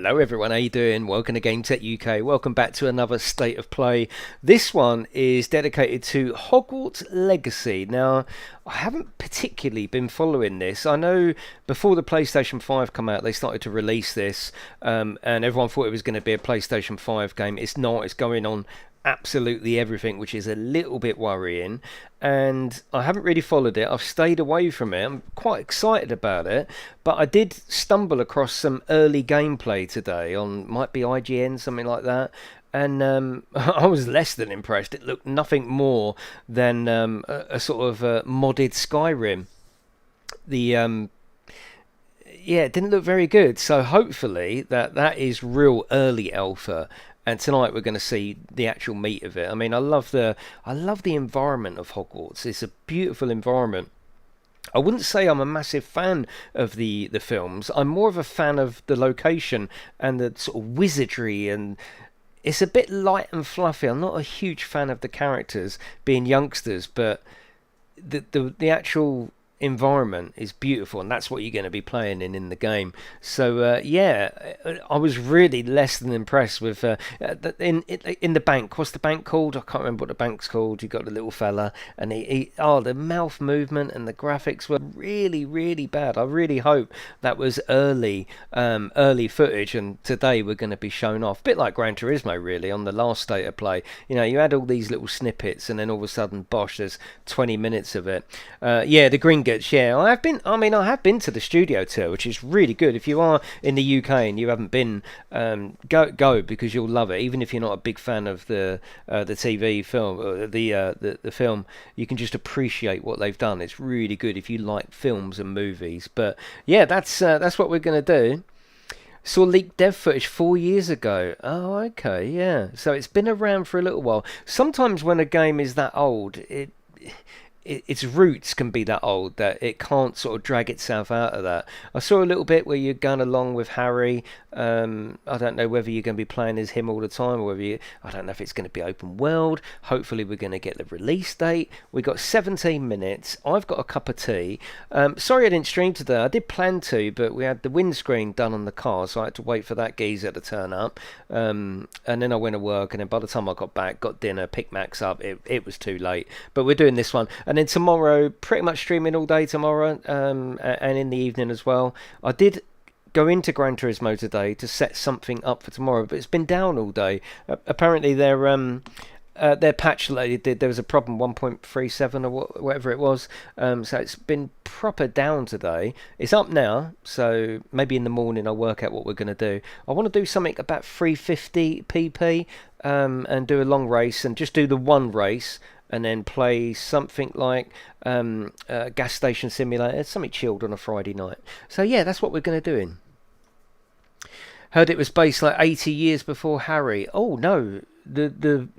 Hello everyone, how you doing? Welcome to GameTechUK. Welcome back to another State of Play. This one is dedicated to Hogwarts Legacy. Now, I haven't particularly been following this. I know before the PlayStation 5 come out, they started to release this, and everyone thought it was going to be a PlayStation 5 game. It's not. It's going on absolutely everything, which is a little bit worrying, and I haven't really followed it. I've stayed away from it. I'm quite excited about it, but I did stumble across some early gameplay today on, might be IGN, something like that, and I was less than impressed. It looked nothing more than a sort of modded Skyrim. Yeah, it didn't look very good, so hopefully that is real early alpha. And tonight we're going to see the actual meat of it. I mean, I love the environment of Hogwarts. It's a beautiful environment. I wouldn't say I'm a massive fan of the films. I'm more of a fan of the location and the sort of wizardry, and it's a bit light and fluffy. I'm not a huge fan of the characters being youngsters, but the actual environment is beautiful, and that's what you're going to be playing in the game. So yeah, I was really less than impressed with in the bank. What's the bank called? I can't remember what the bank's called. You got the little fella, and the mouth movement and the graphics were really bad. I really hope that was early footage, and today we're going to be shown off, a bit like Gran Turismo really on the last State of Play. You know, you had all these little snippets, and then all of a sudden, bosh, there's 20 minutes of it. Yeah, the green. Yeah, I have been to the studio tour, which is really good. If you are in the UK and you haven't been, go because you'll love it. Even if you're not a big fan of the TV film, or the film, you can just appreciate what they've done. It's really good if you like films and movies. But yeah, that's what we're gonna do. Saw leaked dev footage 4 years ago. Oh, okay, yeah. So it's been around for a little while. Sometimes when a game is that old, its roots can be that old that it can't sort of drag itself out of that. I saw a little bit where you're going along with Harry. I don't know whether you're going to be playing as him all the time, or whether I don't know if it's going to be open world. Hopefully we're going to get the release date. We got 17 minutes. I've got a cup of tea. Sorry I didn't stream today. I did plan to, but we had the windscreen done on the car, so I had to wait for that geezer to turn up. And then I went to work, and then by the time I got back, got dinner, picked Max up, it was too late. But we're doing this one. And then tomorrow, pretty much streaming all day tomorrow, and in the evening as well. I did go into Gran Turismo today to set something up for tomorrow, but it's been down all day. Apparently their patch that there was a problem, 1.37 or whatever it was. So it's been proper down today. It's up now, so maybe in the morning I'll work out what we're going to do. I want to do something about 350 pp, and do a long race, and just do the one race, and then play something like Gas Station Simulator, something chilled on a Friday night. So yeah, that's what we're going to do. Heard it was based like 80 years before Harry. Oh no, the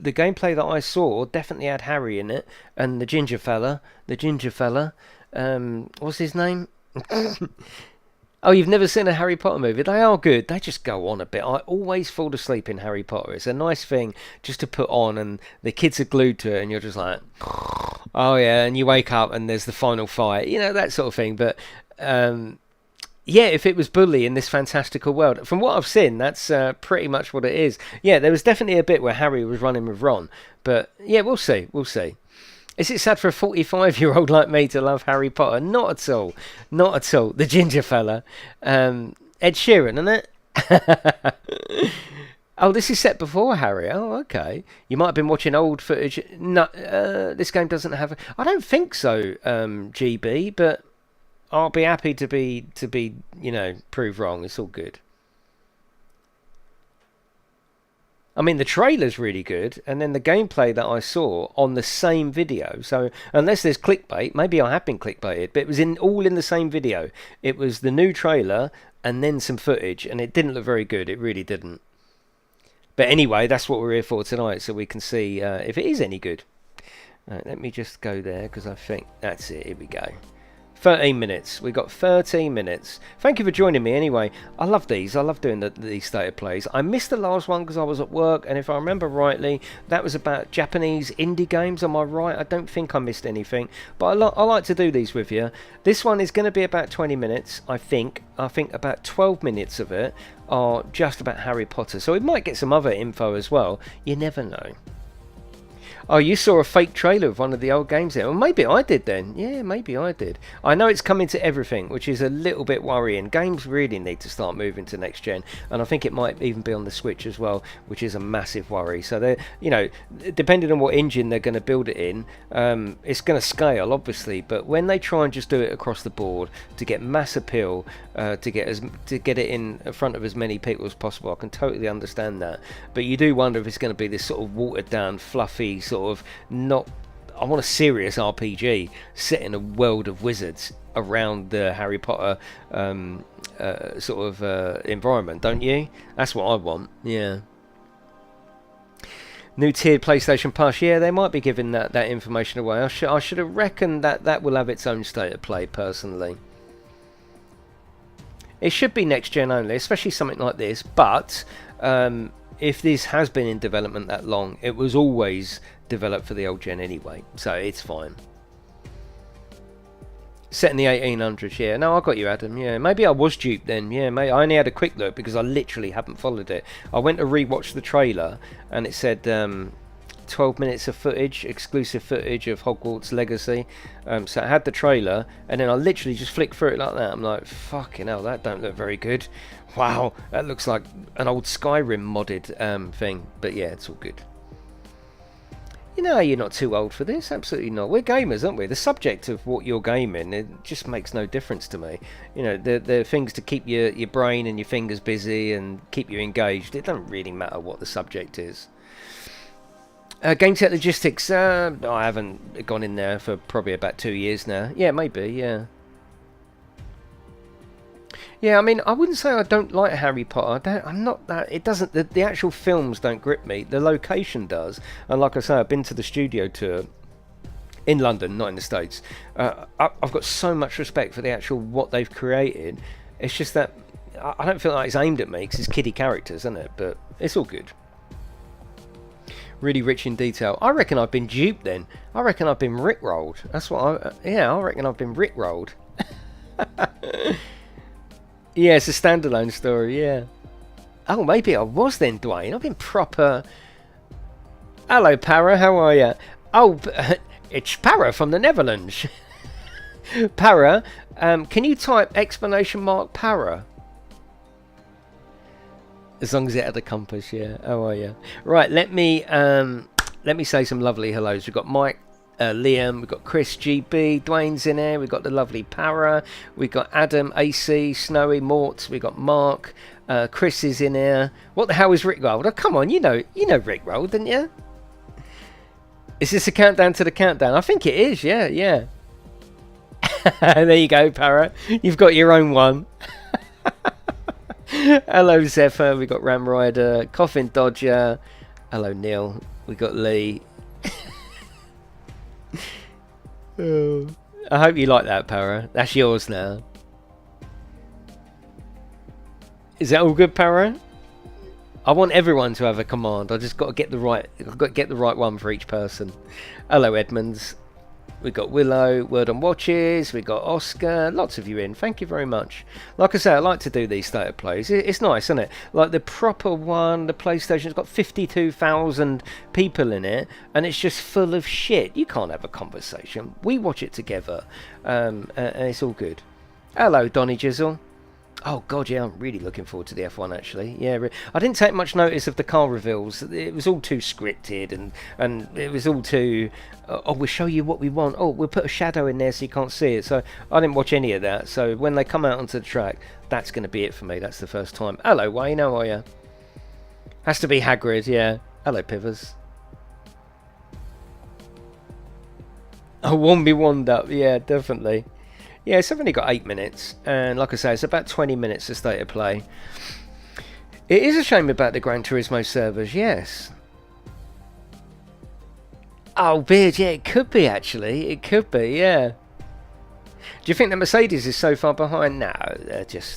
gameplay that I saw definitely had Harry in it, and the ginger fella. What's his name? Oh, you've never seen a Harry Potter movie? They are good. They just go on a bit. I always fall asleep in Harry Potter. It's a nice thing just to put on, and the kids are glued to it, and you're just like, oh yeah, and you wake up and there's the final fight, you know, that sort of thing. But yeah, if it was Bully in this fantastical world, from what I've seen, that's pretty much what it is. Yeah, there was definitely a bit where Harry was running with Ron, but yeah, we'll see. Is it sad for a 45-year-old like me to love Harry Potter? Not at all. The ginger fella. Ed Sheeran, isn't it? Oh, this is set before Harry. Oh, okay. You might have been watching old footage. No, this game doesn't have. I don't think so, GB. But I'll be happy to be proved wrong. It's all good. I mean, the trailer's really good, and then the gameplay that I saw on the same video. So, unless there's clickbait, maybe I have been clickbaited, but it was all in the same video. It was the new trailer and then some footage, and it didn't look very good. It really didn't. But anyway, that's what we're here for tonight, so we can see if it is any good. Right, let me just go there, because I think that's it. Here we go. 13 minutes. We got 13 minutes. Thank you for joining me anyway. I love these. I love doing these state of plays. I missed the last one because I was at work, and if I remember rightly, that was about Japanese indie games. Am I right? I don't think I missed anything, but I like to do these with you. This one is going to be about 20 minutes, I think. I think about 12 minutes of it are just about Harry Potter, so we might get some other info as well. You never know. Oh, you saw a fake trailer of one of the old games there. Well, maybe I did then. Yeah, maybe I did. I know it's coming to everything, which is a little bit worrying. Games really need to start moving to next gen, and I think it might even be on the Switch as well, which is a massive worry. So they're, you know, depending on what engine they're going to build it in, it's going to scale, obviously. But when they try and just do it across the board to get mass appeal, to get it in front of as many people as possible, I can totally understand that. But you do wonder if it's going to be this sort of watered down, fluffy sort of not. I want a serious RPG set in a world of wizards around the Harry Potter sort of environment, don't you? That's what I want. Yeah. New tiered PlayStation Plus. Yeah, they might be giving that information away. I should have reckoned that will have its own state of play. Personally, it should be next gen only, especially something like this. But if this has been in development that long, it was always developed for the old gen anyway, so it's fine. Set in the 1800s, yeah. No, I got you, Adam. Yeah, maybe I was duped then. Yeah, maybe I only had a quick look because I literally haven't followed it. I went to rewatch the trailer and it said 12 minutes of footage, exclusive footage of Hogwarts Legacy. So I had the trailer and then I literally just flicked through it like that. I'm like, fucking hell, that don't look very good. Wow, that looks like an old Skyrim modded thing. But yeah, it's all good. You know, you're not too old for this. Absolutely not. We're gamers, aren't we? The subject of what you're gaming, it just makes no difference to me. You know, the things to keep your brain and your fingers busy and keep you engaged. It doesn't really matter what the subject is. GameTech Logistics. I haven't gone in there for probably about 2 years now. Yeah, maybe, yeah. Yeah, I mean, I wouldn't say I don't like Harry Potter. I'm not that. It doesn't. The actual films don't grip me. The location does. And like I say, I've been to the studio tour in London, not in the States. I've got so much respect for the actual what they've created. It's just that I don't feel like it's aimed at me because it's kiddie characters, isn't it? But it's all good. Really rich in detail. I reckon I've been duped then. I reckon I've been rickrolled. That's what I reckon I've been rickrolled. Yeah, it's a standalone story, yeah. Oh, maybe I was then, Dwayne. I've been proper... Hello, Para, how are you? Oh, it's Para from the Netherlands. Para, can you type ! Para? As long as it had a compass, yeah. How are you? Right, let me say some lovely hellos. We've got Mike, Liam, we've got Chris GB, Dwayne's in there, we've got the lovely Para, we've got Adam, AC, Snowy, Mort, we've got Mark, Chris is in here. What the hell is Rickrolled? Oh, come on, you know Rickrolled, didn't you? Is this a countdown to the countdown? I think it is, yeah. There you go, Para. You've got your own one. Hello, Zephyr, we've got Ram Rider, Coffin Dodger. Hello, Neil, we got Lee. Oh, I hope you like that, Para. That's yours now. Is that all good, Para? I want everyone to have a command. I just got to get the right one for each person. Hello, Edmonds. We got Willow, Word on Watches, we got Oscar, lots of you in, thank you very much. Like I say, I like to do these state of plays, it's nice, isn't it? Like the proper one, the PlayStation's got 52,000 people in it, and it's just full of shit. You can't have a conversation, we watch it together, and it's all good. Hello, Donny Jizzle. Oh god, yeah, I'm really looking forward to the F1 actually. Yeah, I didn't take much notice of the car reveals. It was all too scripted and it was all too, oh, we'll show you what we want. Oh, we'll put a shadow in there so you can't see it. So I didn't watch any of that. So when they come out onto the track, that's going to be it for me. That's the first time. Hello, Wayne, how are you? Has to be Hagrid, yeah. Hello, Pivers. Oh, one be wand up, yeah, definitely. Yeah, it's only got 8 minutes, and like I say, it's about 20 minutes to state of play. It is a shame about the Gran Turismo servers, yes. Oh, Beard, yeah, it could be actually. It could be, yeah. Do you think that Mercedes is so far behind? No,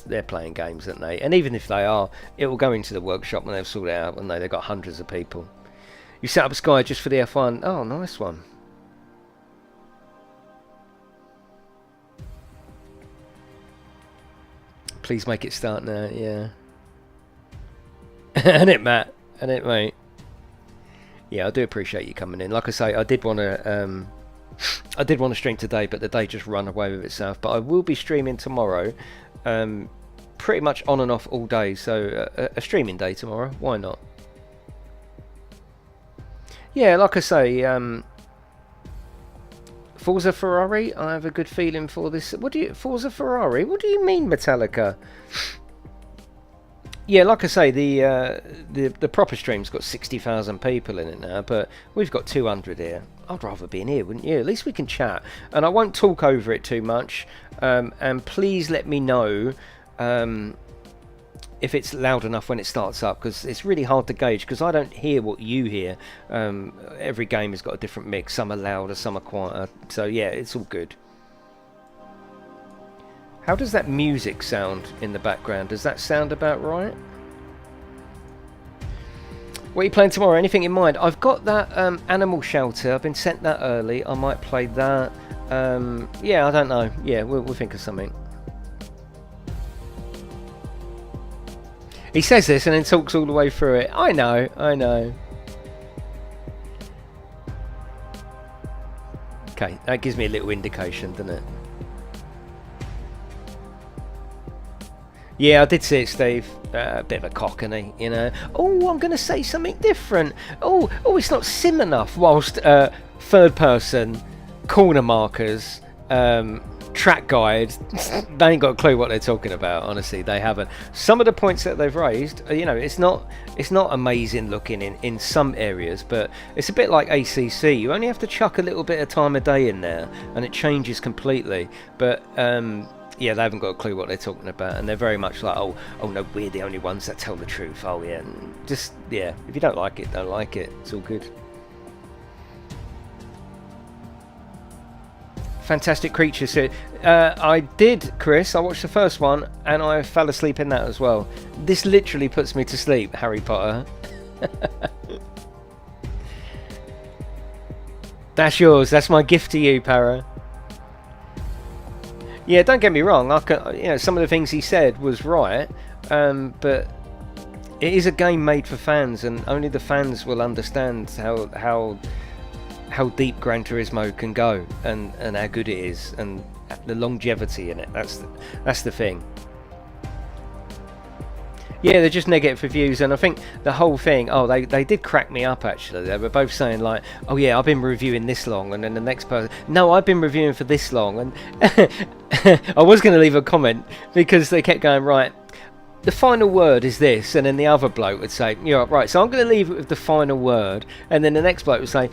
they're playing games, aren't they? And even if they are, it will go into the workshop and they'll sort it out, and they've got hundreds of people. You set up Sky just for the F1. Oh, nice one. Please make it start now. Yeah. And it, Matt. And it, mate. Yeah, I do appreciate you coming in. Like I say, I did want to stream today, but the day just ran away with itself. But I will be streaming tomorrow, pretty much on and off all day. So a streaming day tomorrow. Why not? Yeah, like I say, Forza Ferrari. I have a good feeling for this. Forza Ferrari? What do you mean, Metallica? Yeah, like I say, the proper stream's got 60,000 people in it now, but we've got 200 here. I'd rather be in here, wouldn't you? At least we can chat, and I won't talk over it too much. And please let me know if it's loud enough when it starts up, because it's really hard to gauge, because I don't hear what you hear. Every game has got a different mix. Some are louder, some are quieter. So yeah, it's all good. How does that music sound in the background? Does that sound about right? What are you playing tomorrow? Anything in mind? I've got that Animal Shelter. I've been sent that early. I might play that. Yeah, I don't know. Yeah, we'll think of something. He says this and then talks all the way through it. I know, I know. Okay, that gives me a little indication, doesn't it? Yeah, I did see it, Steve. A bit of a cockney, you know. Oh, I'm going to say something different. Oh, it's not sim enough. Whilst third person, corner markers, track guide, they ain't got a clue what they're talking about. Honestly, they haven't. Some of the points that they've raised, you know, it's not amazing looking in some areas, but it's a bit like ACC. You only have to chuck a little bit of time of day in there, and it changes completely. But yeah, they haven't got a clue what they're talking about, and they're very much like, oh no, we're the only ones that tell the truth. Oh yeah, just yeah. If you don't like it, don't like it. It's all good. Fantastic Creatures. I did, Chris. I watched the first one, and I fell asleep in that as well. This literally puts me to sleep, Harry Potter. That's yours. That's my gift to you, Para. Yeah, don't get me wrong. You know, some of the things he said was right, but it is a game made for fans, and only the fans will understand how deep Gran Turismo can go, and how good it is, and the longevity in it. That's the thing. Yeah, they're just negative reviews, and I think the whole thing, they did crack me up actually. They were both saying like, oh yeah, I've been reviewing this long, and then the next person, no, I've been reviewing for this long, and I was going to leave a comment because they kept going, right, the final word is this, and then the other bloke would say, yeah, right, so I'm going to leave it with the final word, and then the next bloke would say,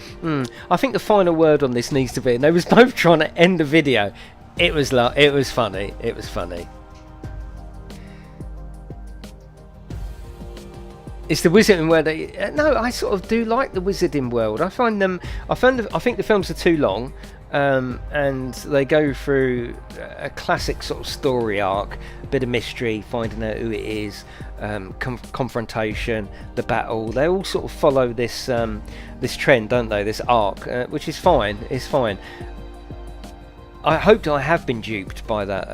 I think the final word on this needs to be, and they was both trying to end the video. It was funny. It was funny. It's the Wizarding World. No, I sort of do like the Wizarding World. I think the films are too long, and they go through a classic sort of story arc, a bit of mystery, finding out who it is, confrontation, the battle. They all sort of follow this trend, don't they? This arc, which is fine. It's fine. I hoped I have been duped by that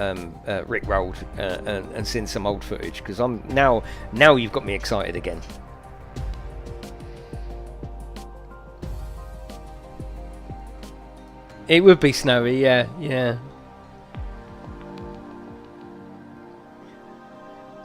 Rickrolled and seen some old footage, because I'm now you've got me excited again. It would be snowy, yeah.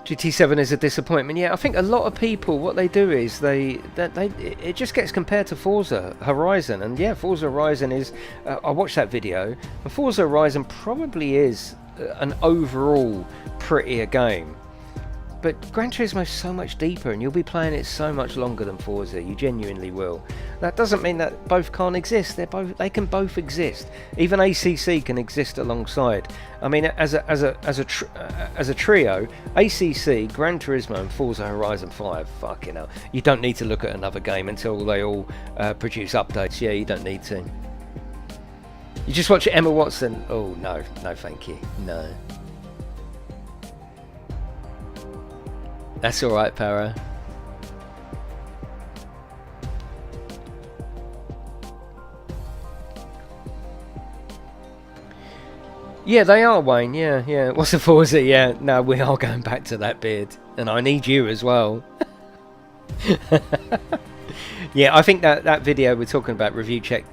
GT7 is a disappointment. Yeah, I think a lot of people, what they do is it just gets compared to Forza Horizon, and yeah, Forza Horizon is. I watched that video, and Forza Horizon probably is an overall prettier game. But Gran Turismo is so much deeper, and you'll be playing it so much longer than Forza. You genuinely will. That doesn't mean that both can't exist. They can both exist. Even ACC can exist alongside. I mean, as a trio, ACC, Gran Turismo, and Forza Horizon 5. Fucking hell, you don't need to look at another game until they all produce updates. Yeah, you don't need to. You just watch Emma Watson. Oh no, no, thank you, no. That's all right, Para. Yeah, they are, Wayne. Yeah, yeah. What's the Forza? Yeah, no, we are going back to that beard, and I need you as well. Yeah, I think that video we're talking about, Review Tech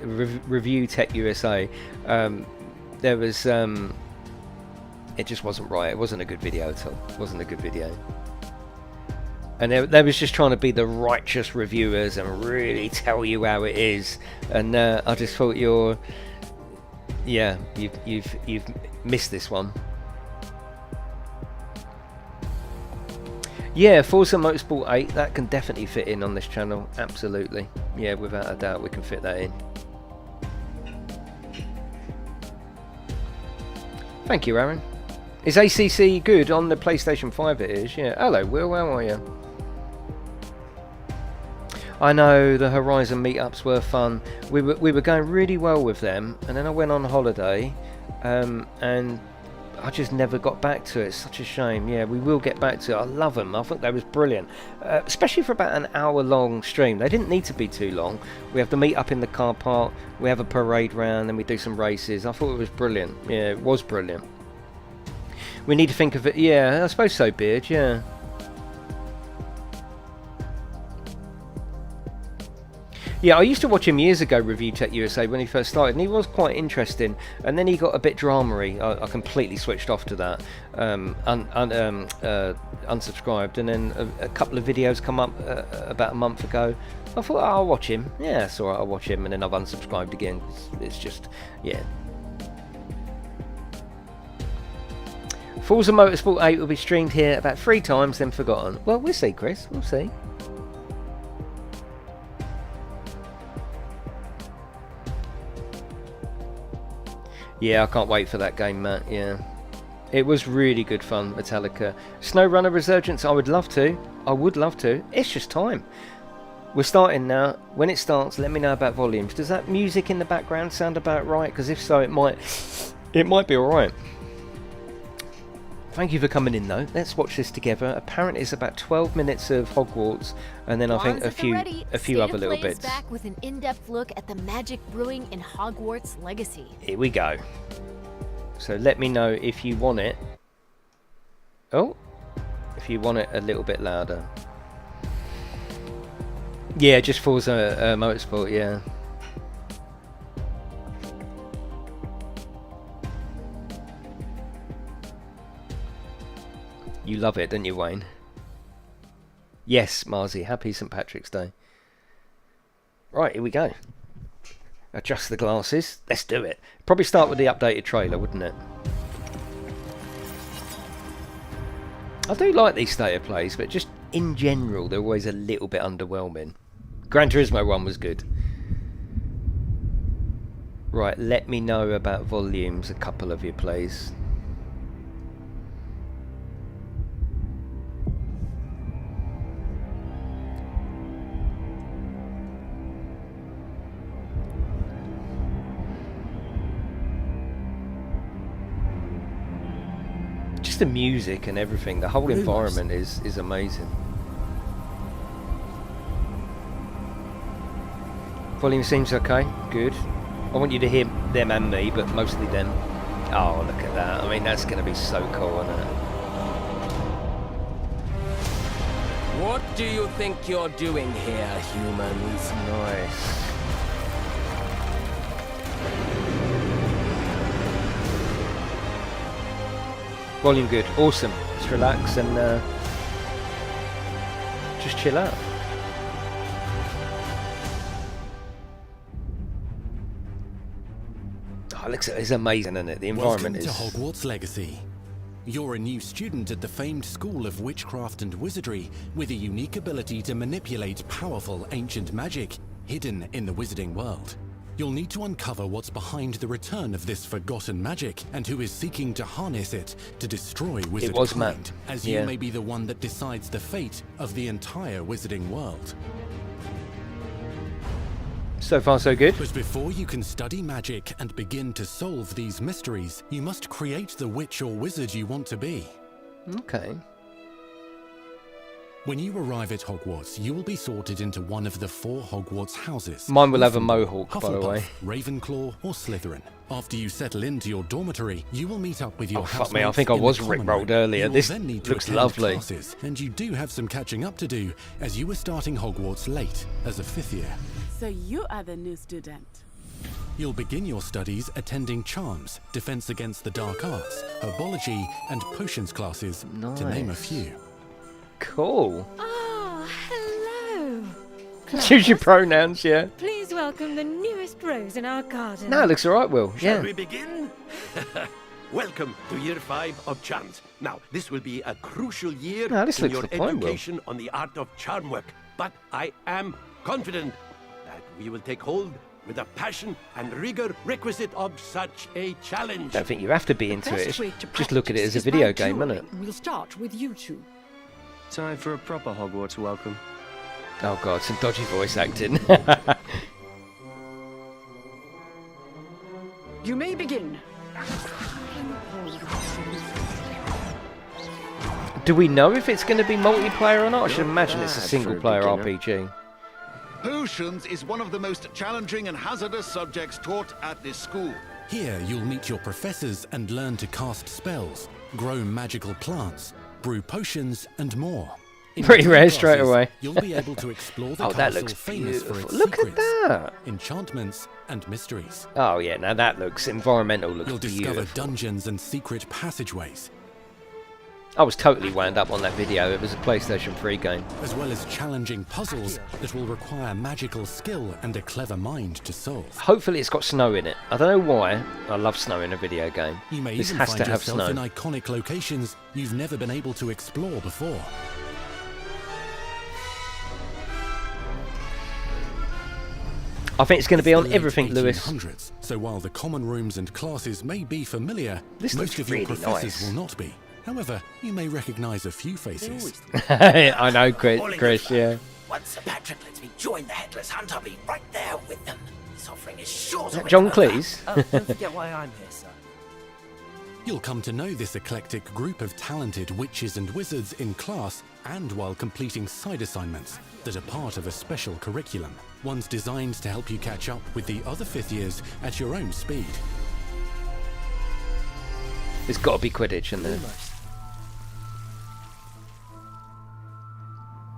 USA, there was it just wasn't right. It wasn't a good video at all. It wasn't a good video. And they was just trying to be the righteous reviewers and really tell you how it is. And I just thought you've missed this one. Yeah, Forza Motorsport 8, that can definitely fit in on this channel. Absolutely. Yeah, without a doubt we can fit that in. Thank you, Aaron. Is ACC good on the PlayStation 5? It is, yeah. Hello, Will, how are you? I know the Horizon meetups were fun. We were going really well with them, and then I went on holiday, and I just never got back to it. It's such a shame. Yeah, we will get back to it. I love them. I think that was brilliant, especially for about an hour-long stream. They didn't need to be too long. We have the meet up in the car park. We have a parade round, and we do some races. I thought it was brilliant. Yeah, it was brilliant. We need to think of it. Yeah, I suppose so, Beard. Yeah. Yeah, I used to watch him years ago, Review Tech USA, when he first started, and he was quite interesting. And then he got a bit dramery. I completely switched off to that, unsubscribed. And then a couple of videos come up about a month ago. I thought, oh, I'll watch him. Yeah, it's alright, I'll watch him. And then I've unsubscribed again. It's just, yeah. Forza Motorsport 8 will be streamed here about 3 times, then forgotten. Well, we'll see, Chris. We'll see. Yeah, I can't wait for that game, Matt. Yeah, it was really good fun. Metallica, SnowRunner Resurgence. I would love to. I would love to. It's just time. We're starting now. When it starts, let me know about volumes. Does that music in the background sound about right? Because if so, it might be all right. Thank you for coming in, though. Let's watch this together. Apparently, it's about 12 minutes of Hogwarts, and then I think a few other little bits. Back with an in-depth look at the magic brewing in Hogwarts Legacy. Here we go. So let me know if you want it. Oh, if you want it a little bit louder. Yeah, just Forza Motorsport. Yeah. You love it, don't you, Wayne? Yes, Marzi. Happy St. Patrick's Day. Right, here we go. Adjust the glasses. Let's do it. Probably start with the updated trailer, wouldn't it? I do like these state of plays, but just in general, they're always a little bit underwhelming. Gran Turismo 1 was good. Right, let me know about volumes, a couple of you, please. The music and everything, the whole environment is amazing. Volume seems okay, good. I want you to hear them and me, but mostly them. Oh, look at that. I mean, that's going to be so cool, isn't it? What do you think you're doing here, humans? Nice. Volume good, awesome. Just relax and just chill out. Oh, it looks, it's amazing, isn't it? The environment is. Welcome to Hogwarts Legacy. You're a new student at the famed School of Witchcraft and Wizardry with a unique ability to manipulate powerful ancient magic hidden in the wizarding world. You'll need to uncover what's behind the return of this forgotten magic and who is seeking to harness it to destroy wizardkind, as you may be the one that decides the fate of the entire wizarding world. So far, so good. But before you can study magic and begin to solve these mysteries, you must create the witch or wizard you want to be. Okay. When you arrive at Hogwarts, you will be sorted into one of the 4 Hogwarts houses. Mine will have a Gryffindor, mohawk, by the way. Hufflepuff, Ravenclaw, or Slytherin. After you settle into your dormitory, you will meet up with your fuck me, I housemates think I in the was common rickrolled room. earlier. You will This then need to looks attend lovely. classes, and you do have some catching up to do, as you were starting Hogwarts late, as a 5th year. So you are the new student. You'll begin your studies attending Charms, Defense Against the Dark Arts, Herbology, and Potions classes, to name a Nice. few. Cool. Oh, hello. Choose your pronouns, yeah. Please welcome the newest rose in our garden. No, it looks alright, Will. Shall Yeah. we begin? Welcome to year 5 of Charms. Now, this will be a crucial year No, this in looks your the point, Will. education on the art of charm work. But I am confident that we will take hold with the passion and rigor requisite of such a challenge. Don't think you have to be into it. Best way to Just look at it as a practice is video by game, isn't it? dueling. We'll start with you two. Time for a proper Hogwarts welcome. Oh god, some dodgy voice acting. You may begin. Do we know if it's going to be multiplayer or not? I should imagine it's a bad for single a player beginner. RPG. Potions is one of the most challenging and hazardous subjects taught at this school. Here, you'll meet your professors and learn to cast spells, grow magical plants, brew potions, and more. In Pretty your rare classes, straight away. You'll be able to explore the Oh, that castle looks famous for beautiful. its Look at secrets, that. enchantments, and mysteries. Oh yeah, now that looks environmental. Looks You'll discover beautiful. dungeons and secret passageways, I was totally wound up on that video. It was a PlayStation 3 game. as well as challenging puzzles that will require magical skill and a clever mind to solve. Hopefully it's got snow in it. I don't know why. I love snow in a video game. You may This even has find to have yourself snow. in iconic locations you've never been able to explore before. I think it's going to be The on late everything, Lewis. 1800s, so while the common rooms and classes may be familiar, This most looks of your really professors nice. will not be. However, you may recognise a few faces. I know, Chris, yeah. Once Sir Patrick lets me join the Headless Hunt, I'll be right there with them. His offering is sure to John win over. Cleese? Don't forget why I'm here, sir. You'll come to know this eclectic group of talented witches and wizards in class and while completing side assignments that are part of a special curriculum. Ones designed to help you catch up with the other 5th years at your own speed. There's got to be Quidditch in there.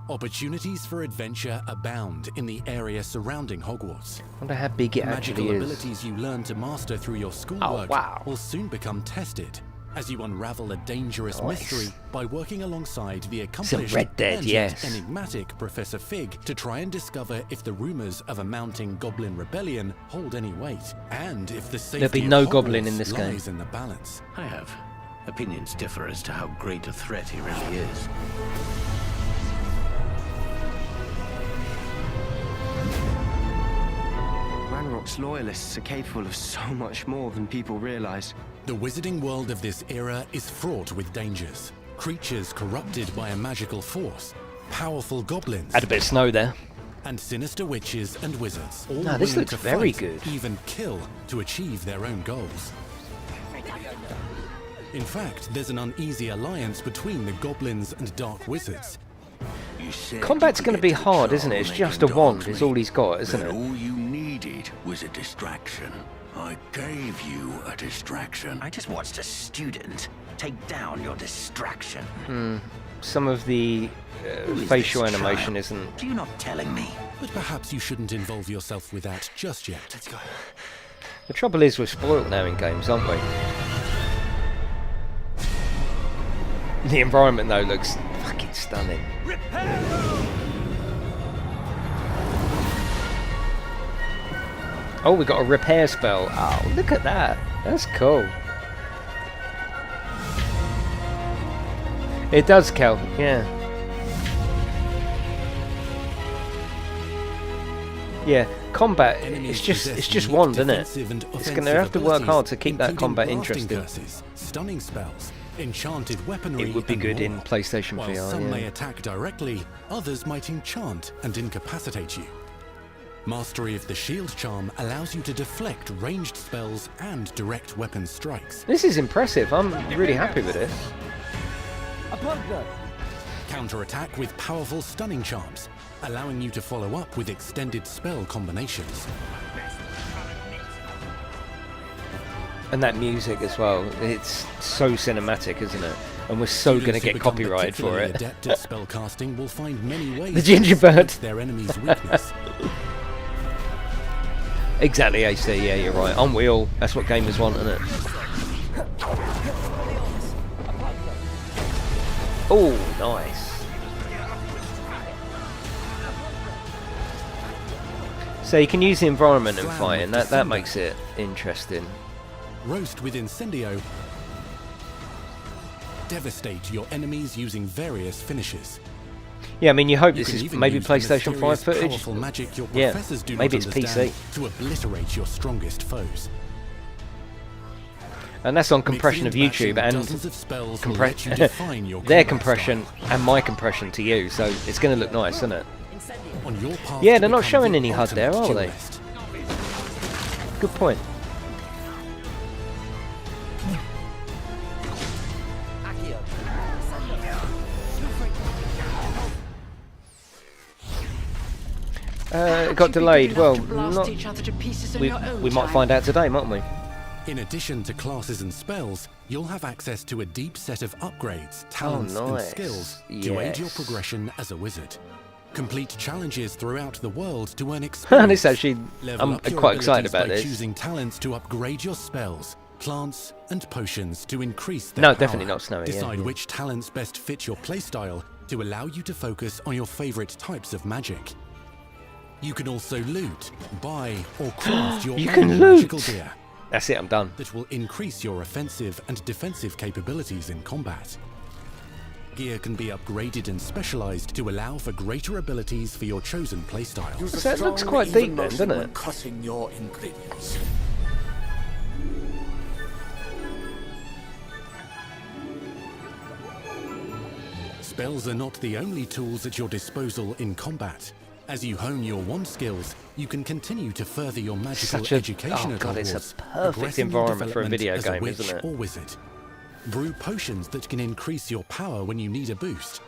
Opportunities for adventure abound in the area surrounding Hogwarts. I wonder how big it Magical actually is. abilities you learn to master through your schoolwork wow. will soon become tested as you unravel a dangerous Nice. mystery by working alongside the accomplished Red Dead, and yet yes. enigmatic Professor Fig to try and discover if the rumours of a mounting goblin rebellion hold any weight, and if the safety be of no Hogwarts goblin in this game. lies in the balance. I have opinions differ as to how great a threat he really is. Ranrock's loyalists are capable of so much more than people realise. The wizarding world of this era is fraught with dangers. Creatures corrupted by a magical force, powerful goblins, Had a bit of snow there. and sinister witches and wizards, all No, this willing looks to very fight, good. even kill, to achieve their own goals. In fact, there's an uneasy alliance between the goblins and dark wizards. You said Combat's you going could to be get the hard, isn't it? charm It's making just a wand. dogs It's me. all he's got, isn't Then it? all you needed was a distraction. I gave you a distraction. I just watched a student take down your distraction. Some of the Who is facial this animation child? isn't. Do you not telling me? But perhaps you shouldn't involve yourself with that just yet. Let's go. The trouble is we're spoiled now in games, aren't we? The environment though looks fucking stunning. Oh, we got a repair spell. Oh, look at that. That's cool. It does, Kel. Yeah. Yeah. Combat. Enemies It's just possess wand, unique isn't it? defensive and It's going to offensive have to work hard to keep that abilities, combat including interesting. blasting curses, stunning spells, enchanted weaponry, It would be and good more. in PlayStation While VR. some may Yeah. attack directly, others might enchant and incapacitate you. Mastery of the shield charm allows you to deflect ranged spells and direct weapon strikes. This is impressive. I'm really happy with this. Counterattack with powerful stunning charms, allowing you to follow up with extended spell combinations. And that music as well. It's so cinematic, isn't it? And we're so going to get copyrighted for it. Adept at spell casting will find many ways the gingerbird. to their enemy's weakness. Exactly, AC. Yeah, you're right. On wheel. That's what gamers want, isn't it? Oh, nice. So you can use the environment in fighting. That makes it interesting. Roast with Incendio. Devastate your enemies using various finishes. Yeah, I mean, you hope You this can is even maybe use the PlayStation 5 mysterious, footage. powerful magic your Yeah, professors do maybe not it's understand PC. to obliterate your strongest foes. And that's on compression of YouTube and their compression and my compression to you, so it's going to look nice, isn't it? Yeah, they're not showing any HUD there, are they? Good point. It got delayed. Well, we might find out today, mightn't we? In addition to classes and spells, you'll have access to a deep set of upgrades, talents, and nice. skills to aid your progression as a wizard. Complete challenges throughout the world to earn experience. This actually, I'm quite excited about this. Choosing talents to upgrade your spells, plants, and potions to increase their No, power. definitely not snowy. Decide yeah. which talents best fit your playstyle to allow you to focus on your favorite types of magic. You can also loot, buy, or craft your own magical gear. That's it, I'm done. That will increase your offensive and defensive capabilities in combat. Gear can be upgraded and specialized to allow for greater abilities for your chosen playstyle. So it looks quite deep then, doesn't it? Cutting your ingredients. Spells are not the only tools at your disposal in combat. As you hone your wand skills, you can continue to further your magical education at Hogwarts. It's a perfect environment for a video game, isn't it? Or wizard. Brew potions that can increase your power when you need a boost.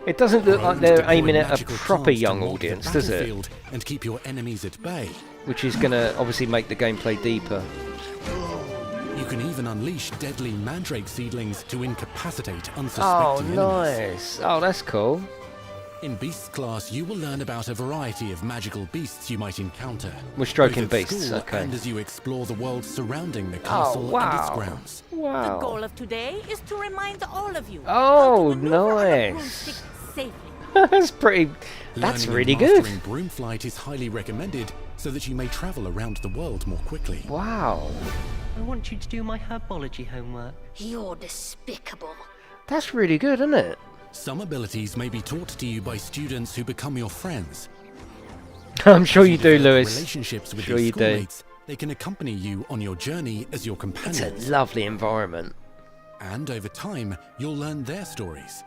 It doesn't look like they're aiming at a proper young audience, does it? And keep your enemies at bay. Which is going to obviously make the gameplay deeper. You can even unleash deadly mandrake seedlings to incapacitate unsuspecting enemies. Nice. Oh, that's cool. In Beasts class, you will learn about a variety of magical beasts you might encounter. We're stroking both at beasts, school okay. And as you explore the world surrounding the castle and its grounds. The goal of today is to remind all of you. Oh, nice. That's pretty. That's Learning really and good. mastering broom flight is highly recommended so that you may travel around the world more quickly. Wow. I want you to do my herbology homework. You're despicable. That's really good, isn't it? Some abilities may be taught to you by students who become your friends. I'm sure you do, Lewis. Relationships with Sure your you do. schoolmates, they can accompany you on your journey as your companions. It's a lovely environment. And over time, you'll learn their stories.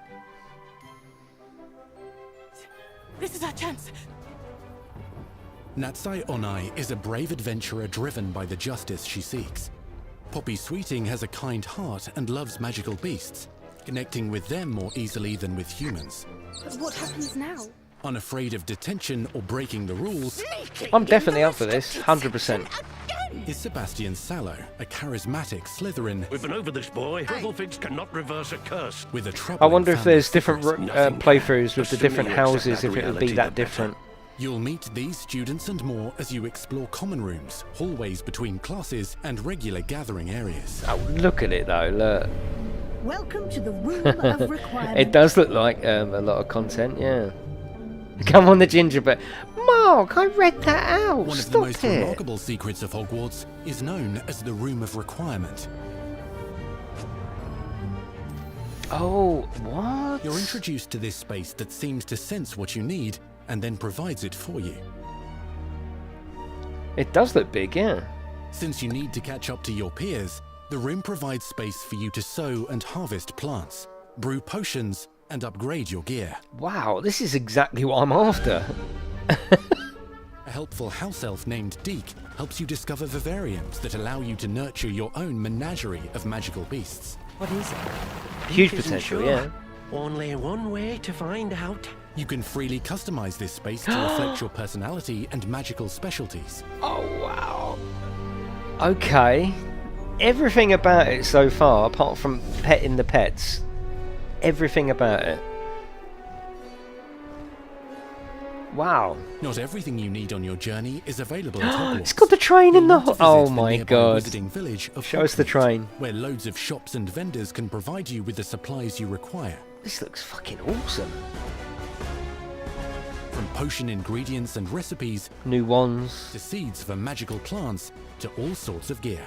This is our chance. Natsai Onai is a brave adventurer driven by the justice she seeks. Poppy Sweeting has a kind heart and loves magical beasts, connecting with them more easily than with humans. But what happens now? Unafraid of detention or breaking the rules, I'm definitely up for this, 100%. is Sebastian Sallow, a charismatic Slytherin. We've been over this, boy. Fiddlefix cannot reverse a curse. With a I troubling wonder if family there's different secret. playthroughs with the Assuming different you accept houses, that if it would be reality, that the better. different. You'll meet these students and more as you explore common rooms, hallways between classes, and regular gathering areas. Oh, look at it though, look. Welcome to the room of requirement. It does look like a lot of content, yeah. Come on, the gingerbread. Mark, I read that out. One of the Stop most it. remarkable secrets of Hogwarts is known as the Room of Requirement. Oh, what? You're introduced to this space that seems to sense what you need and then provides it for you. It does look big, yeah. Since you need to catch up to your peers, the room provides space for you to sow and harvest plants, brew potions, and upgrade your gear. Wow, this is exactly what I'm after. A helpful house elf named Deke helps you discover vivariums that allow you to nurture your own menagerie of magical beasts. What is it? Huge Isn't potential, sure. yeah. Only one way to find out. You can freely customize this space to reflect your personality and magical specialties. Oh, wow. Okay. Everything about it so far, apart from petting the pets, everything about it. Wow. Not everything you need on your journey is available at Hogwarts. It's got the train in the... You'll want to Oh visit the my nearby god. wizarding village of Show us the Hogwarts, train. where loads of shops and vendors can provide you with the supplies you require. This looks fucking awesome. From potion ingredients and recipes, New wands. to seeds for magical plants, to all sorts of gear.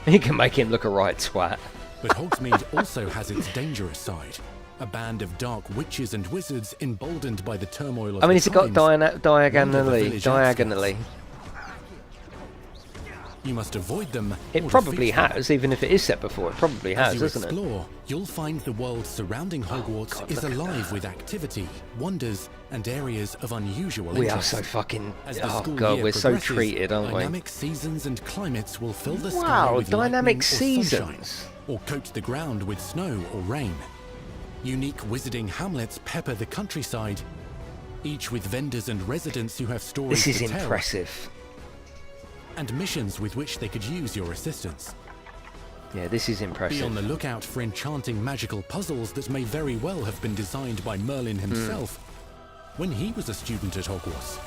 You can make him look a right twat. But Hogsmeade also has its dangerous side. A band of dark witches and wizards emboldened by the turmoil of I mean, the has it got times, diagonally? village Diagonally. You must avoid them. It or probably defeat them. has, even if it is set before. It probably As has, you doesn't it? explore, you'll find the world surrounding Hogwarts God, is look at alive that. with activity, wonders, and areas of unusual We are interest. so fucking... As the Oh school god, year we're so progresses, treated, aren't we? dynamic seasons and climates will fill the sky Wow, with dynamic lightning or sunshine, seasons. or coat the ground with snow or rain. Unique wizarding hamlets pepper the countryside, each with vendors and residents who have stories This is to tell, impressive. and missions with which they could use your assistance. Yeah, this is Be impressive. on the lookout for enchanting magical puzzles that may very well have been designed by Merlin himself when he was a student at Hogwarts.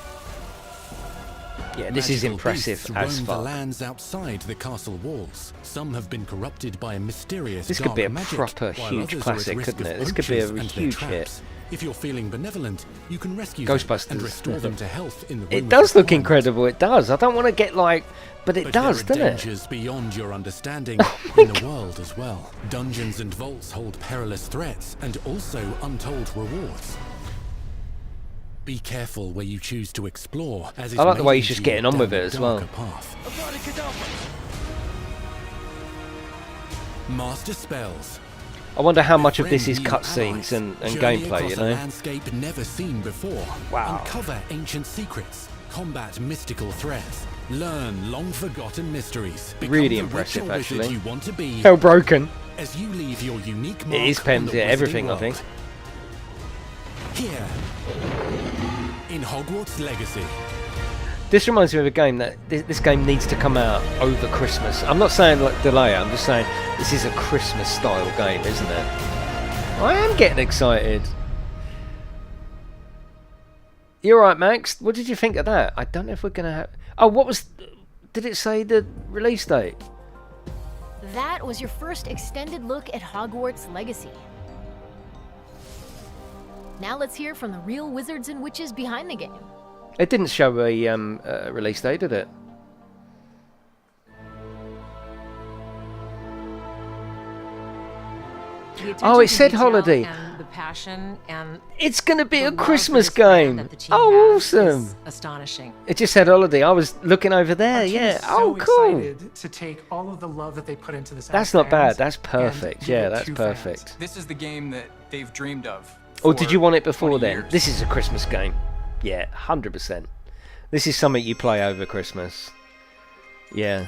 Yeah, this is Magical impressive beasts as roam the fuck. lands outside the castle walls. Some have been corrupted by a mysterious This could dark be a magic, proper while huge others are at classic, risk couldn't of it? This could be a poachers and their huge hit. traps. If you're feeling benevolent, you can rescue them and Ghostbusters. restore them to health in the room It of does look requirement. incredible, it does. I don't want to get like... But it But does, there are doesn't it? dangers beyond your understanding Oh in the world as well. Dungeons and vaults hold perilous threats and also untold rewards. Be careful where you choose to explore, as it I like the may way lead he's just you getting on down with a it as well. darker path. Master spells. I wonder how much of this is Befriend new cutscenes allies. and Journey gameplay, across you a know? landscape never seen before. Wow. Uncover ancient secrets. Combat mystical threats. Learn long-forgotten mysteries. Become Really the impressive, witch or wizard actually. you want to be Hell broken. as you leave your unique It mark is on Pem's, the yeah, wizarding everything, I world. think. Here, in Hogwarts Legacy. This reminds me of a game that... This game needs to come out over Christmas. I'm not saying like delay it, I'm just saying this is a Christmas-style game, isn't it? I am getting excited. You alright, Max? What did you think of that? I don't know if we're going to have... Oh, what was... Did it say the release date? That was your first extended look at Hogwarts Legacy. Now let's hear from the real wizards and witches behind the game. It didn't show a release date, did it? Oh, it said holiday. And the passion and It's going to be the a love for Christmas this brand game. that the team Oh, has awesome. is astonishing. It just said holiday. I was looking over there, yeah. Oh, cool. Excited to take all of the love that they put into this. That's as not bad. fans That's and perfect. give Yeah, it that's to perfect. fans. This is the game that they've dreamed of. Or did for you want it before 20 then? years. This is a Christmas game. Yeah, 100%. This is something you play over Christmas. Yeah.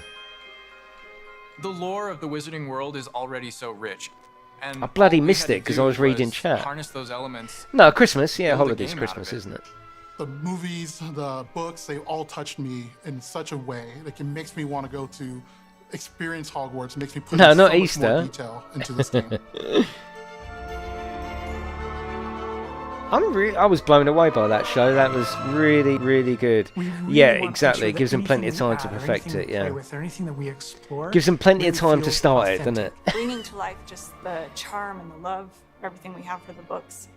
The lore of the Wizarding World is already so rich. And I bloody all we missed had to it because do I was reading was chat. Harness those elements. No, Christmas. Yeah, build a holidays game out of Christmas, it. isn't it? The movies, the books, they all touched me in such a way that it makes me want to go to experience Hogwarts. Makes me put No, in not so much Easter. more detail into this game. I was blown away by that show. That was really, really good. Yeah, exactly. It gives them plenty of time to perfect it. Yeah. With anything that we explore, Gives them plenty of really time to feels start it, authentic. doesn't it? Bringing to life just the charm and the love, everything we have for the books,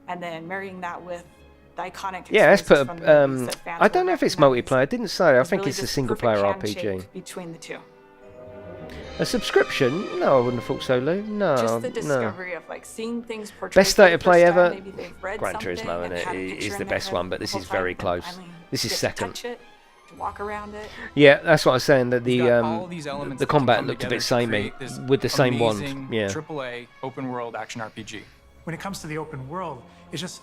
and then marrying that with the iconic. Yeah, let's put experiences from the movies a. that fans I don't know will if it's recognize. multiplayer. It didn't say. I It's think really it's a just single perfect player handshake RPG. between the two. A subscription? No, I wouldn't have thought so, Lou. No, Just the no. discovery of like seeing things portrayed. Best state of for the play first time, ever. maybe they've read Gran something Turismo and in had a it picture is in the their best head one, but the this whole is very time, and close. finally This is get to second. touch it, to walk around it. Yeah, that's what I was saying. That You've the got all these elements the that can combat come looked a together bit to samey create this with the same wand. amazing Yeah. AAA open world action RPG. when it comes to the open world,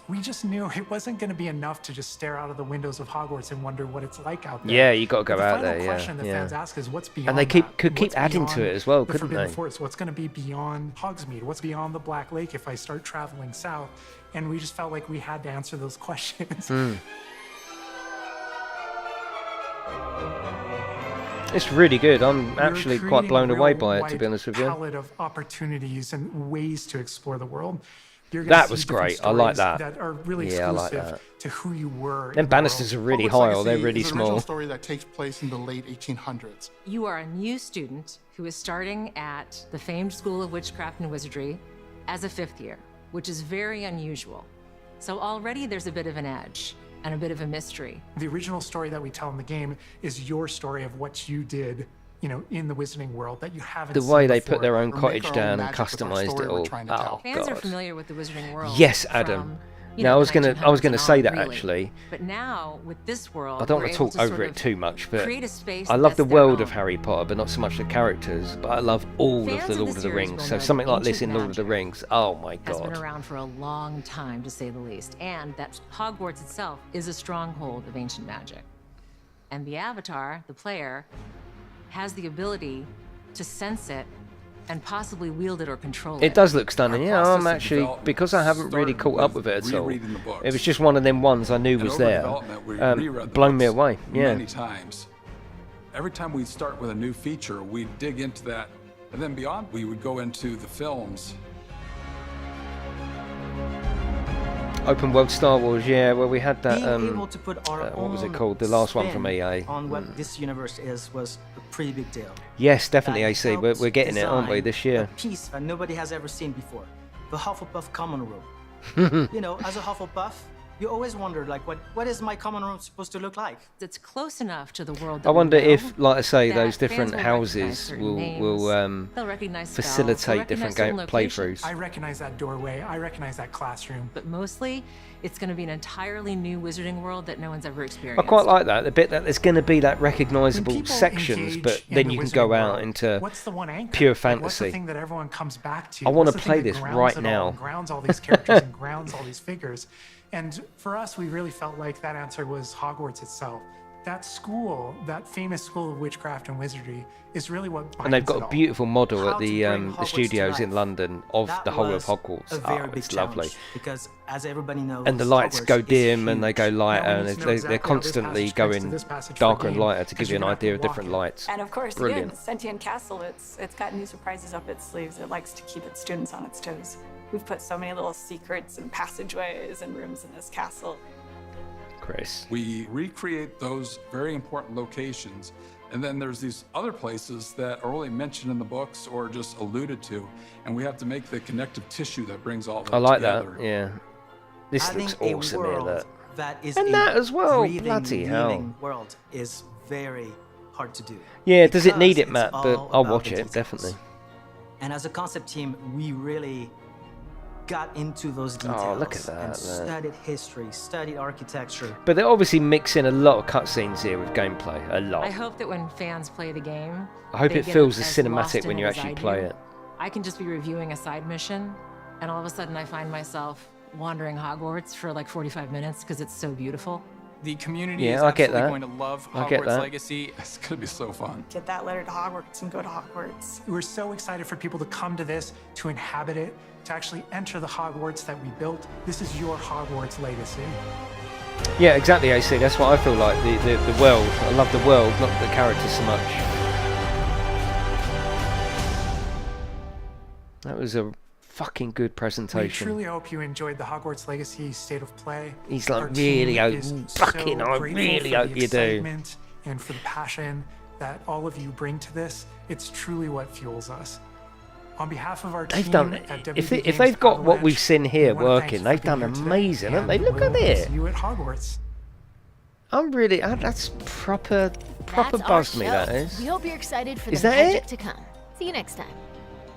we just knew it wasn't going to be enough to just stare out of the windows of Hogwarts and wonder what it's like out there. Yeah, you got to go out there. The question that fans ask is, what's beyond? And they could keep adding to it as well, couldn't they? Forest? What's going to be beyond Hogsmeade? What's beyond the Black Lake if I start traveling south? And we just felt like we had to answer those questions. It's really good. I'm actually quite blown away by it, to be honest with you. Palette of opportunities and ways to explore the world. That was great. I like that. That are really exclusive to who you were. Them banisters are really high, or they're really small. It's an original story that takes place in the late 1800s. You are a new student who is starting at the famed School of Witchcraft and Wizardry as a 5th year, which is very unusual. So already there's a bit of an edge and a bit of a mystery. The original story that we tell in the game is your story of what you did, you know, in the Wizarding World that you haven't The seen way they before. put their own cottage down and customized it all. Oh, Fans are God. familiar with the Wizarding World. Yes, Adam. Now I was gonna say that actually. But now with this world, I don't want to talk over it too much, but I love the world of Harry Potter, but not so much the characters. But I love all of the Lord of the Rings. So something like this in Lord of the Rings, oh my has been God. around for a long time, to say the least, and that Hogwarts itself is a stronghold of ancient magic. And the Avatar, the player, has the ability to sense it and possibly wield it or control it. It does look stunning. Yeah, I'm actually, because I haven't really caught up with it at all. It was just one of them ones I knew was there. Blown me away. Yeah. Many times. Every time we start with a new feature, we dig into that, and then beyond, we would go into the films. Open world Star Wars, yeah. Well, we had that. Being able to put our what was it own called? The last one spin from EA. on what this universe is was a pretty big deal. Yes, definitely, That AC. We're getting it, aren't we, design this year? A piece that nobody has ever seen before. The Hufflepuff common room. You know, as a Hufflepuff, you always wonder, like, what is my common room supposed to look like? It's close enough to the world I that we wonder know if, like I say, that those fans different will recognize houses certain names. will They'll recognize spells, they'll facilitate different recognize certain playthroughs. I recognize that doorway. I recognize that classroom. But mostly, it's going to be an entirely new Wizarding World that no one's ever I experienced. quite like that. The bit that there's going to be that recognisable When people sections, engage but in then the you can Wizarding go out world, into what's the one anchor? pure Like, what's the fantasy. thing that everyone comes back to? I want What's to the play thing that this grounds right it now. all, grounds all these characters and grounds all these figures. And for us, we really felt like that answer was Hogwarts itself. That school, that famous school of witchcraft and wizardry, is really what binds And they've it got a all. beautiful model How at to the bring Hogwarts studios to in life. London of That the whole of was Hogwarts. a very Oh, big it's challenge lovely. because, as everybody knows, And the lights Hogwarts go is dim and they go huge. lighter, Now we and need to know they're exactly how this constantly passage connects to going this passage for darker the and game, lighter to give 'cause you you're an gonna have to idea of walk different it. lights. And of course, Brilliant. again, Sentient Castle, it's got new surprises up its sleeves. It likes to keep its students on its toes. We've put so many little secrets and passageways and rooms in this castle. Chris. We recreate those very important locations, and then there's these other places that are only mentioned in the books or just alluded to, and we have to make the connective tissue that brings all that I like together. that, yeah. This Having looks a awesome here, world look. that is And a that as well, breathing, bloody hell. living world is very hard to do. Yeah, does it need because it, Matt? it's But all I'll about watch the it, details. definitely. And as a concept team, we really got into those details Oh, look at and that, look. studied history, studied architecture. But they're obviously mixing a lot of cutscenes here with gameplay. A lot. I hope that when fans play the game, I hope they it get feels as lost cinematic in when you as actually I play do. it. I can just be reviewing a side mission, and all of a sudden I find myself wandering Hogwarts for like 45 minutes because it's so beautiful. The community Yeah, is I get absolutely that. going to love I get Hogwarts that. Legacy. It's gonna be so fun. Get that letter to Hogwarts and go to Hogwarts. We're so excited for people to come to this, to inhabit it, to actually enter the Hogwarts that we built. This is your Hogwarts legacy. Yeah, exactly, AC. That's what I feel like. The world. I love the world, not the characters so much. That was a fucking good We presentation. truly hope you enjoyed the Hogwarts Legacy State of Play. He's like, Our team really hope, is fucking, so I grateful really for hope the you do. excitement and for the passion that all of you bring to this. It's truly what fuels us. On behalf of our They've team done. at If WB they've Games got what Avalanche, we've seen here we wanna thank working, you they've for being done here today, amazing, haven't they? and Look we'll at it. see you at Hogwarts. I'm really. That's proper That's our buzzed me. show. That is. We hope you're excited for Is the that magic it? to come. See you next time.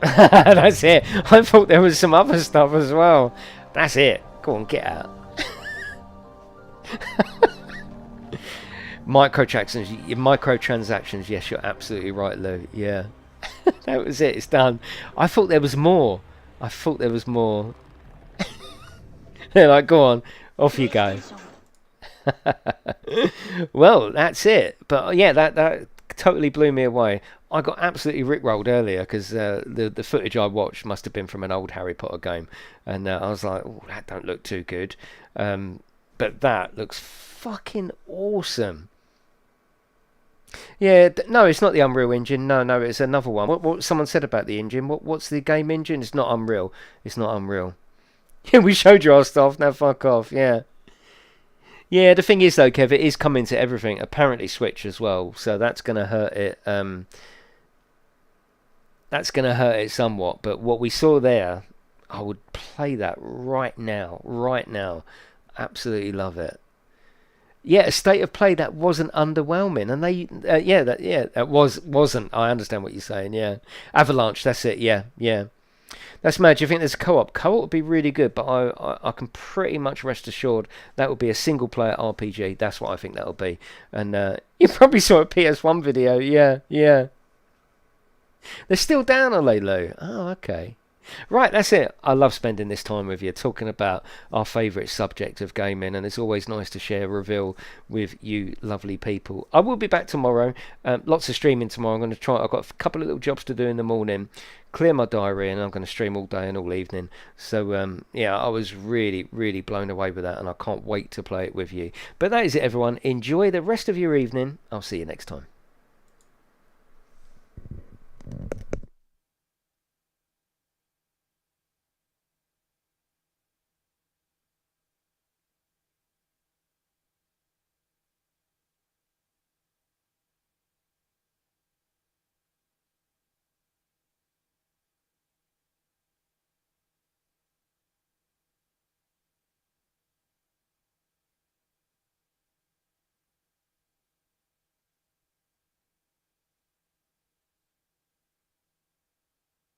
That's it. I thought there was some other stuff as well. That's it. Go on, get out. Microtransactions. Yes, you're absolutely right, Lou. Yeah, that was it. It's done. I thought there was more. They're like, go on, off you go. Well, that's it. But yeah, that totally blew me away. I got absolutely rickrolled earlier because the footage I watched must have been from an old Harry Potter game, and I was like, oh, that don't look too good. But that looks fucking awesome. Yeah, no, it's not the Unreal Engine. No, it's another one. What someone said about the engine? What's the game engine? It's not Unreal. It's not Unreal. Yeah, we showed you our stuff. Now fuck off. Yeah. Yeah, the thing is though, Kev, it is coming to everything. Apparently Switch as well, so that's gonna hurt it. That's gonna hurt it somewhat. But what we saw there, I would play that right now. Right now, absolutely love it. Yeah, a state of play that wasn't underwhelming, and they, that wasn't. I understand what you're saying. Yeah, Avalanche. That's it. Yeah. That's mad. Do you think there's co-op? Co-op would be really good, but I can pretty much rest assured that would be a single-player RPG. That's what I think that'll be. And you probably saw a PS1 video. Yeah. They're still down, are they, Lou? Oh, okay. Right, that's it. I love spending this time with you, talking about our favourite subject of gaming, and it's always nice to share a reveal with you lovely people. I will be back tomorrow. Lots of streaming tomorrow. I'm going to try. I've got a couple of little jobs to do in the morning, clear my diary, and I'm going to stream all day and all evening. So, yeah, I was really, really blown away with that, and I can't wait to play it with you. But that is it, everyone. Enjoy the rest of your evening. I'll see you next time.